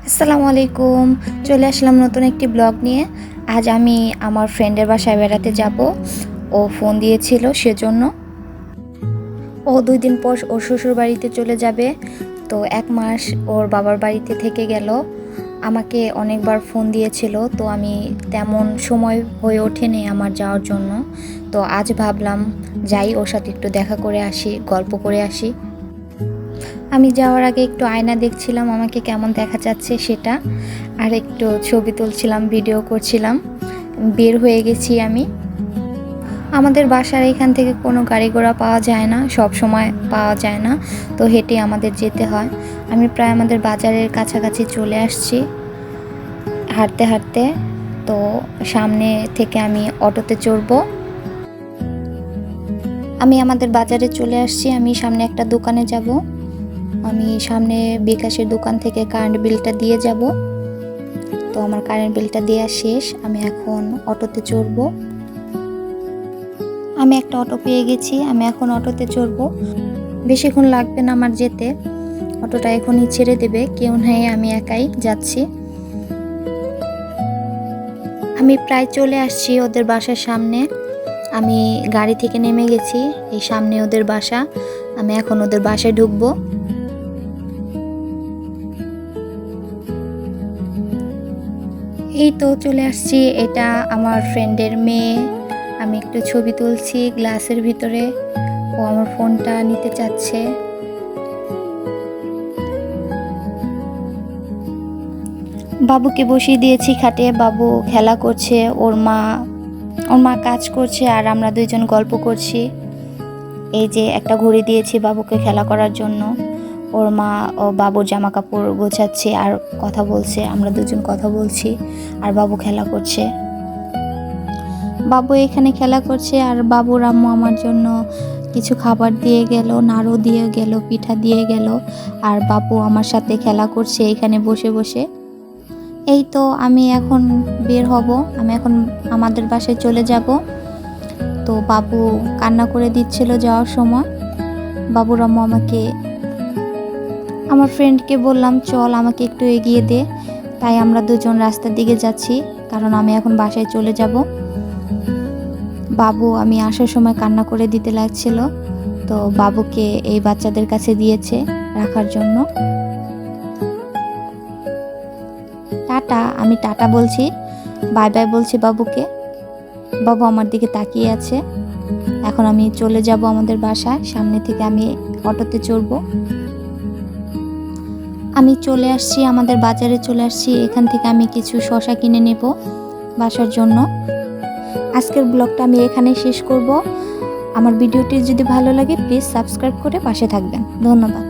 আসসালামু আলাইকুম। চলে আসলাম নতুন একটি ব্লগ নিয়ে। আজ আমি আমার ফ্রেন্ডের বাসায় বেড়াতে যাব। ও ফোন দিয়েছিল সেজন্য। ও ২ দিন পর ওর শ্বশুর বাড়িতে চলে যাবে। তো ১ মাস ওর বাবার বাড়িতে থেকে গেল। আমাকে অনেকবার ফোন দিয়েছিল, তো আমি তেমন সময় হয়ে ওঠেনি আমার যাওয়ার জন্য। তো আজ ভাবলাম যাই, ওর সাথে একটু দেখা করে আসি, গল্প করে আসি। আমি যাওয়ার আগে একটু আয়না দেখছিলাম আমাকে কেমন দেখা যাচ্ছে সেটা, আর একটু ছবি তুলছিলাম, ভিডিও করছিলাম। বের হয়ে গেছি আমি। আমাদের বাসার এখান থেকে কোনো গাড়ি ঘোড়া পাওয়া যায় না, সব সময় পাওয়া যায় না, তো হেঁটে আমাদের যেতে হয়। আমি প্রায় আমাদের বাজারের কাছাকাছি চলে আসছি হাঁটতে হাঁটতে। তো সামনে থেকে আমি অটোতে চড়বো। আমি আমাদের বাজারে চলে আসছি। আমি সামনে একটা দোকানে যাব। আমি সামনে বিকাশের দোকান থেকে কারেন্ট বিলটা দিয়ে যাব। তো আমার কারেন্ট বিলটা দেওয়া শেষ। আমি এখন অটোতে চড়ব। আমি একটা অটো পেয়ে গেছি। আমি এখন অটোতে চড়ব। বেশিক্ষণ লাগবে না আমার যেতে। অটোটা এখনই ছেড়ে দেবে, কেউ নেই, আমি একাই যাচ্ছি। আমি প্রায় চলে আসছি ওদের বাসার সামনে। আমি গাড়ি থেকে নেমে গেছি। এই সামনে ওদের বাসা। আমি এখন ওদের বাসায় ঢুকবো। এই তো চলে আসছি। এটা আমার ফ্রেন্ডের মেয়ে। আমি একটু ছবি তুলছি গ্লাসের ভিতরে। ও আমার ফোনটা নিতে চাচ্ছে। বাবুকে বসিয়ে দিয়েছি খাটে। বাবু খেলা করছে। ওর মা কাজ করছে, আর আমরা দুইজন গল্প করছি। এই যে একটা ঘড়ি দিয়েছি বাবুকে খেলা করার জন্য। ওর মা ও বাবুর জামা কাপড় গোছাচ্ছে আর কথা বলছে। আমরা দুজন কথা বলছি আর বাবু খেলা করছে। বাবু এখানে খেলা করছে, আর বাবুর আম্মু আমার জন্য কিছু খাবার দিয়ে গেল, নাড়ু দিয়ে গেল, পিঠা দিয়ে গেল। আর বাবু আমার সাথে খেলা করছে এখানে বসে বসে। এই তো আমি এখন বের হব। আমি এখন আমাদের বাসায় চলে যাব। তো বাবু কান্না করে দিচ্ছিল যাওয়ার সময়। বাবুর আম্মু আমার ফ্রেন্ডকে বললাম, চল আমাকে একটু এগিয়ে দে। তাই আমরা দুজন রাস্তার দিকে যাচ্ছি, কারণ আমি এখন বাসায় চলে যাব। বাবু আমি আসার সময় কান্না করে দিতে লাগছিল, তো বাবুকে এই বাচ্চাদের কাছে দিয়েছে রাখার জন্য। টাটা, আমি টাটা বলছি, বাই বাই বলছি বাবুকে। বাবু আমার দিকে তাকিয়ে আছে। এখন আমি চলে যাব আমাদের বাসায়। সামনে থেকে আমি অটোতে চড়বো। আমি চলে আসছি, আমাদের বাজারে চলে আসছি। এখান থেকে আমি কিছু শসা কিনে নেব বাসার জন্য। আজকের ব্লগটা আমি এখানে শেষ করব। আমার ভিডিওটি যদি ভালো লাগে প্লিজ সাবস্ক্রাইব করে পাশে থাকবেন। ধন্যবাদ।